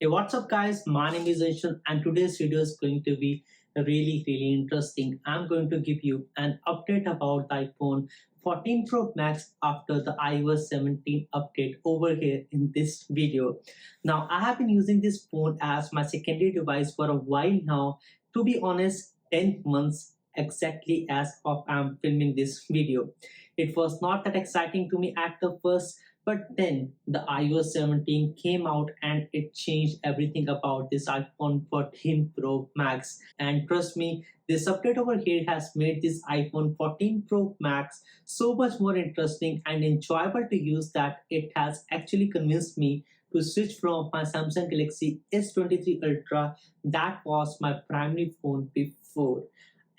Hey, what's up, guys? My name is Anshan, and today's video is going to be really interesting. I'm going to give you an update about the iPhone 14 Pro Max after the iOS 17 update over here in this video. Now, I have been using this phone as my secondary device for a while now. To be honest, 10 months exactly as of I'm filming this video. It was not that exciting to me at the first, but then the iOS 17 came out and it changed everything about this iPhone 14 Pro Max. And trust me, this update over here has made this iPhone 14 Pro Max so much more interesting and enjoyable to use that it has actually convinced me to switch from my Samsung Galaxy S23 Ultra that was my primary phone before,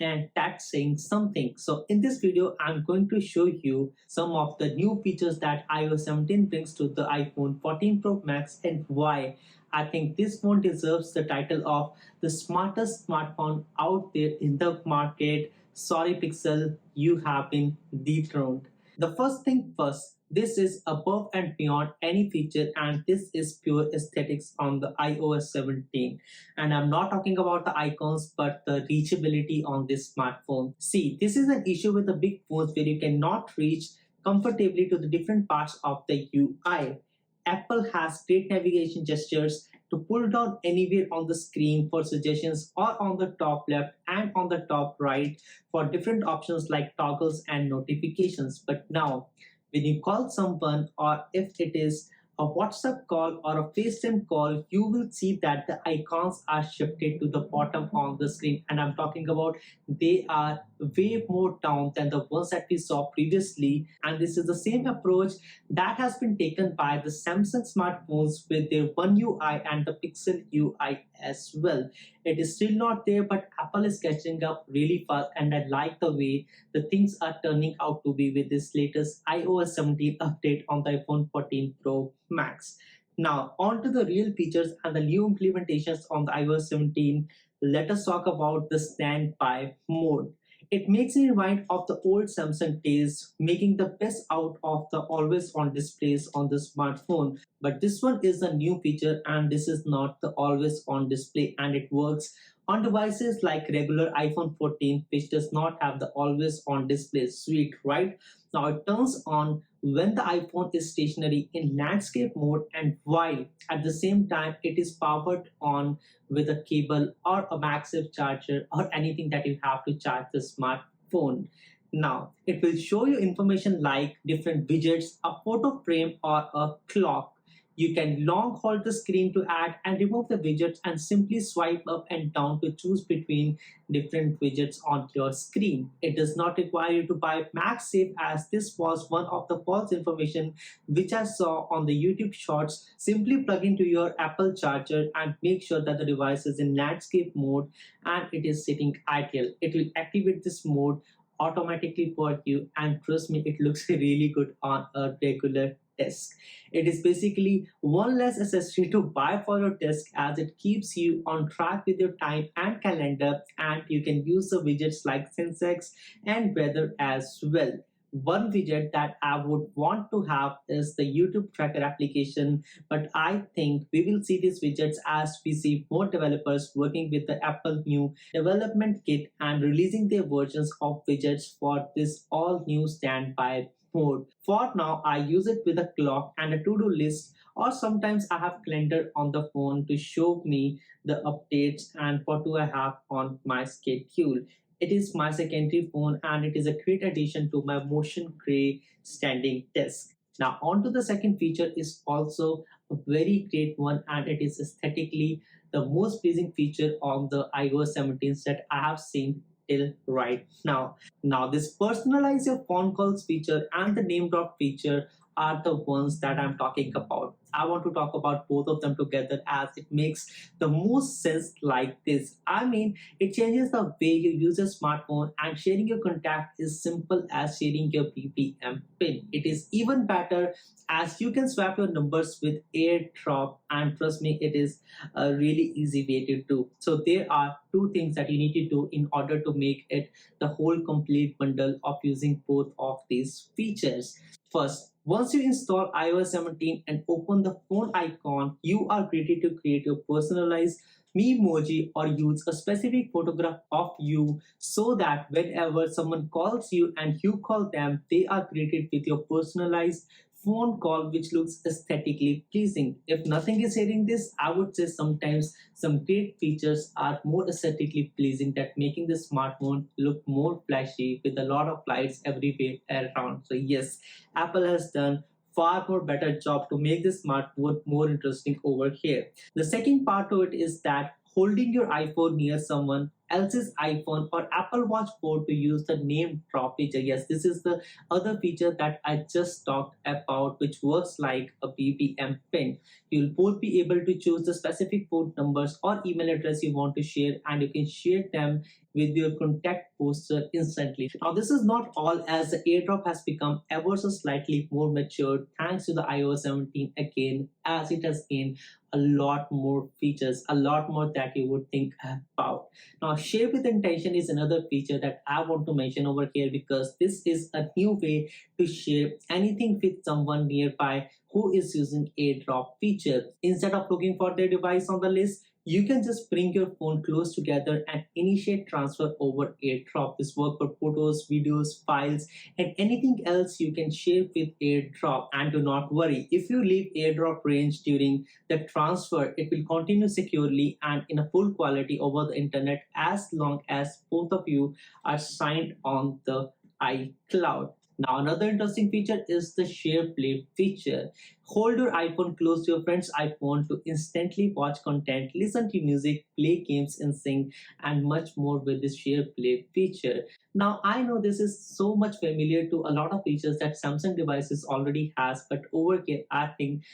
and that's saying something. So in this video, I'm going to show you some of the new features that iOS 17 brings to the iPhone 14 Pro Max and why I think this phone deserves the title of the smartest smartphone out there in the market. Sorry Pixel, you have been dethroned. The first thing first, this is above and beyond any feature, and this is pure aesthetics on the iOS 17. And I'm not talking about the icons, but the reachability on this smartphone. See, this is an issue with the big phones where you cannot reach comfortably to the different parts of the UI. Apple has great navigation gestures to pull down anywhere on the screen for suggestions, or on the top left and on the top right for different options like toggles and notifications. But now, when you call someone, or if it is a WhatsApp call or a FaceTime call, you will see that the icons are shifted to the bottom on the screen. And I'm talking about they are way more down than the ones that we saw previously. And this is the same approach that has been taken by the Samsung smartphones with their One UI and the Pixel UI as well. It is still not there, but Apple is catching up really fast, and I like the way the things are turning out to be with this latest iOS 17 update on the iPhone 14 Pro Max. Now, on to the real features and the new implementations on the iOS 17. Let us talk about the standby mode. It makes me remind of the old Samsung days, making the best out of the always on displays on the smartphone. But this one is a new feature, and this is not the always on display, and it works on devices like regular iPhone 14, which does not have the always on display suite, right? Now it turns on when the iPhone is stationary in landscape mode, and while at the same time it is powered on with a cable or a MagSafe charger or anything that you have to charge the smartphone. Now, it will show you information like different widgets, a photo frame, or a clock. You can long hold the screen to add and remove the widgets, and simply swipe up and down to choose between different widgets on your screen. It does not require you to buy MagSafe, as this was one of the false information which I saw on the YouTube shorts. Simply plug into your Apple charger and make sure that the device is in landscape mode and it is sitting idle. It will activate this mode automatically for you, and trust me, it looks really good on a regular desk. It is basically one less accessory to buy for your desk, as it keeps you on track with your time and calendar, and you can use the widgets like Sensex and weather as well. One widget that I would want to have is the YouTube Tracker application, but I think we will see these widgets as we see more developers working with the Apple new development kit and releasing their versions of widgets for this all new standby mode. For now, I use it with a clock and a to-do list, or sometimes I have calendar on the phone to show me the updates and what do I have on my schedule. It is my secondary phone, and it is a great addition to my motion gray standing desk. Now, on to the second feature is also a very great one, and it is aesthetically the most pleasing feature on the iOS 17 that I have seen till right now. Now, this personalize your phone calls feature and the name drop feature are the ones that I'm talking about. I want to talk about both of them together, as it makes the most sense like this. I mean, it changes the way you use your smartphone, and sharing your contact is simple as sharing your BPM pin. It is even better as you can swap your numbers with AirDrop, and trust me, it is a really easy way to do. So there are two things that you need to do in order to make it the whole complete bundle of using both of these features. First, Once you install iOS 17 and open the phone icon, you are ready to create your personalized emoji or use a specific photograph of you so that whenever someone calls you and you call them, they are greeted with your personalized phone call which looks aesthetically pleasing. If nothing is hearing this, I would say sometimes some great features are more aesthetically pleasing that making the smartphone look more flashy with a lot of lights everywhere around. So yes, Apple has done far more better job to make this smartphone more interesting over here. The second part to it is that holding your iPhone near someone else's iPhone or Apple Watch 4 to use the name drop feature. Yes, this is the other feature that I just talked about, which works like a BBM pin. You'll both be able to choose the specific phone numbers or email address you want to share, and you can share them with your contact poster instantly. Now, this is not all, as the AirDrop has become ever so slightly more matured thanks to the iOS 17 again, as it has gained a lot more features, a lot more that you would think about. Now, share with intention is another feature that I want to mention over here because this is a new way to share anything with someone nearby who is using AirDrop feature. Instead of looking for their device on the list, you can just bring your phone close together and initiate transfer over AirDrop. This works for photos, videos, files, and anything else you can share with AirDrop. And do not worry, if you leave AirDrop range during the transfer, it will continue securely and in a full quality over the internet as long as both of you are signed on the iCloud. Now, another interesting feature is the share play feature. Hold your iPhone close to your friend's iPhone to instantly watch content, listen to music, play games in sync, and much more with this share play feature. Now, I know this is so much familiar to a lot of features that Samsung devices already has, but over here, I think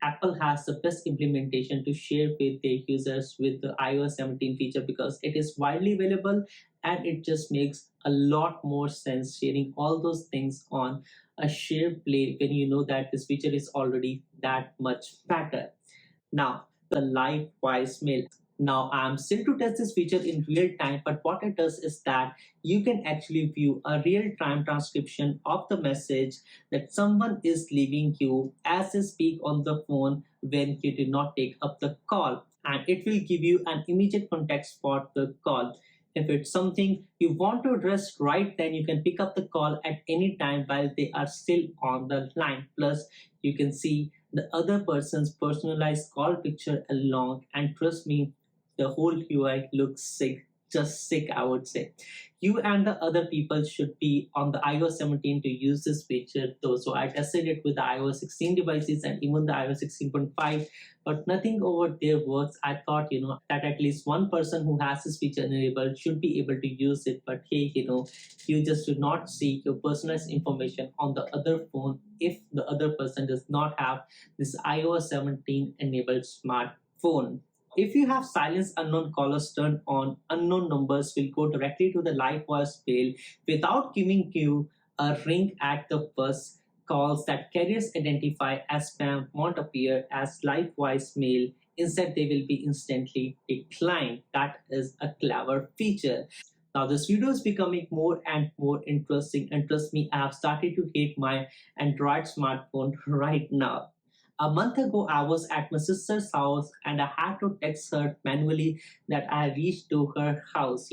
Apple has the best implementation to share with their users with the iOS 17 feature because it is widely available and it just makes a lot more sense sharing all those things on a shared play when you know that this feature is already that much better. Now, the live voicemail. Now, I'm still to test this feature in real time, but what it does is that you can actually view a real time transcription of the message that someone is leaving you as they speak on the phone when you do not take up the call. And it will give you an immediate context for the call. If it's something you want to address right then, you can pick up the call at any time while they are still on the line. Plus, you can see the other person's personalized call picture along, and trust me, the whole UI looks sick, just sick, I would say. You and the other people should be on the iOS 17 to use this feature though. So I tested it with the iOS 16 devices and even the iOS 16.5, but nothing over there works. I thought, that at least one person who has this feature enabled should be able to use it. But hey, you just do not see your personalized information on the other phone if the other person does not have this iOS 17 enabled smartphone. If you have silence unknown callers turned on, unknown numbers will go directly to the live voicemail without giving you a ring at the first. Calls that carriers identify as spam won't appear as live voicemail. Instead, they will be instantly declined. That is a clever feature. Now, this video is becoming more and more interesting, and trust me, I have started to hate my Android smartphone right now. A month ago, I was at my sister's house and I had to text her manually that I reached to her house.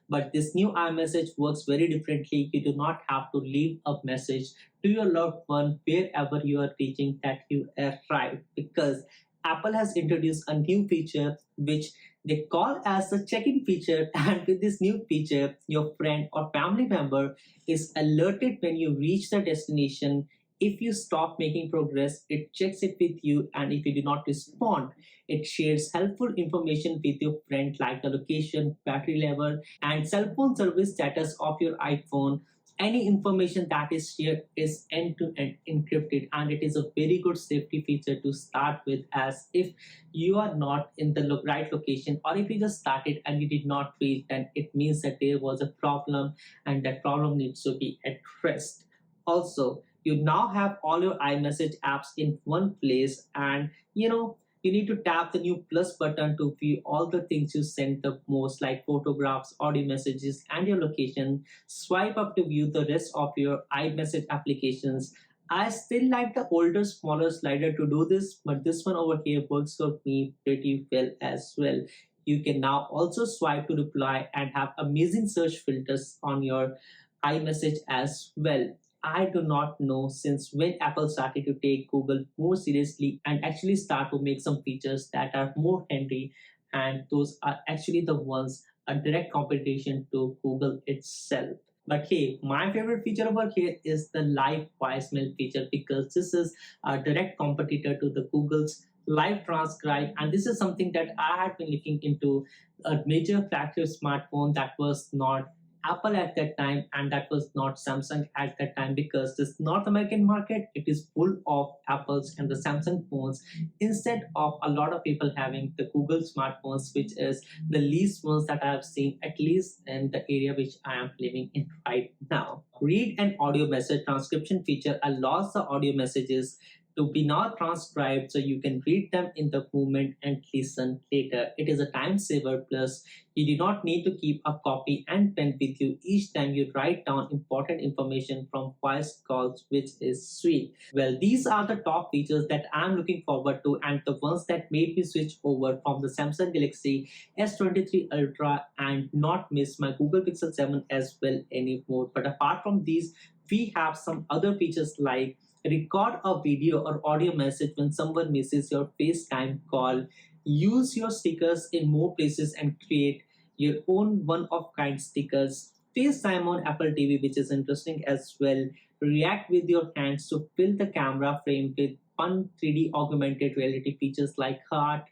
But this new iMessage works very differently. You do not have to leave a message to your loved one wherever you are reaching that you arrived, because Apple has introduced a new feature which they call as the check-in feature. And with this new feature, your friend or family member is alerted when you reach the destination. If you stop making progress, it checks it with you, and if you do not respond, it shares helpful information with your friend like the location, battery level, and cell phone service status of your iPhone. Any information that is shared is end-to-end encrypted, and it is a very good safety feature to start with, as if you are not in the right location, or if you just started and you did not reach, then it means that there was a problem and that problem needs to be addressed. Also, you now have all your iMessage apps in one place, and you need to tap the new plus button to view all the things you sent the most, like photographs, audio messages, and your location. Swipe up to view the rest of your iMessage applications. I still like the older, smaller slider to do this, but this one over here works for me pretty well as well. You can now also swipe to reply and have amazing search filters on your iMessage as well. I do not know since when Apple started to take Google more seriously and actually start to make some features that are more handy, and those are actually the ones a direct competition to Google itself. But hey, my favorite feature over here is the live voicemail feature because this is a direct competitor to the Google's live transcribe, and this is something that I had been looking into a major flagship smartphone that was not Apple at that time and that was not Samsung at that time, because this North American market, it is full of Apples and the Samsung phones instead of a lot of people having the Google smartphones, which is the least ones that I have seen, at least in the area which I am living in right now. Read an audio message transcription feature allows the audio messages to be now transcribed so you can read them in the moment and listen later. It is a time saver, plus you do not need to keep a copy and pen with you each time you write down important information from voice calls, which is sweet. Well, these are the top features that I'm looking forward to and the ones that made me switch over from the Samsung Galaxy S23 Ultra and not miss my Google Pixel 7 as well anymore. But apart from these, we have some other features like record a video or audio message when someone misses your FaceTime call, use your stickers in more places and create your own one-of-kind stickers, FaceTime on Apple TV, which is interesting as well, react with your hands to fill the camera frame with fun 3D augmented reality features like heart,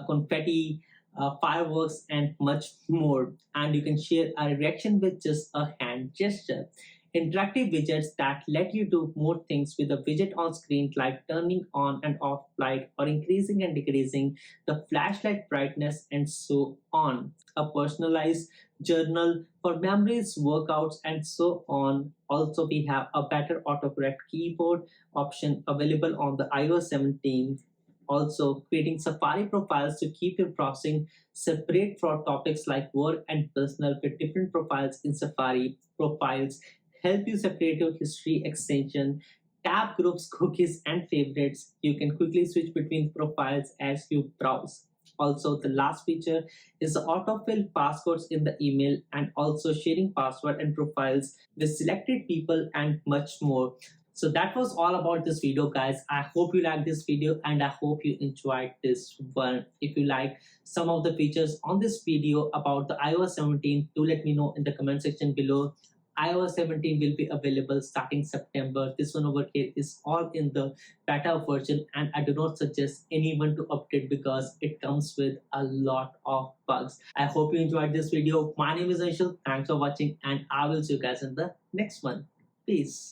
confetti, fireworks, and much more. And you can share a reaction with just a hand gesture. Interactive widgets that let you do more things with a widget on screen, like turning on and off light or increasing and decreasing the flashlight brightness, and so on. A personalized journal for memories, workouts, and so on. Also, we have a better autocorrect keyboard option available on the iOS 17. Also, creating Safari profiles to keep your browsing separate for topics like work and personal, with different profiles in Safari. Profiles help you separate your history extension, tab groups, cookies, and favorites. You can quickly switch between profiles as you browse. Also, the last feature is the autofill passwords in the email, and also sharing password and profiles with selected people, and much more. So that was all about this video, guys. I hope you liked this video and I hope you enjoyed this one. If you like some of the features on this video about the iOS 17, do let me know in the comment section below. iOS 17 will be available starting September. This one over here is all in the beta version, and I do not suggest anyone to update because it comes with a lot of bugs. I hope you enjoyed this video. My name is Anshul. Thanks for watching, and I will see you guys in the next one. Peace.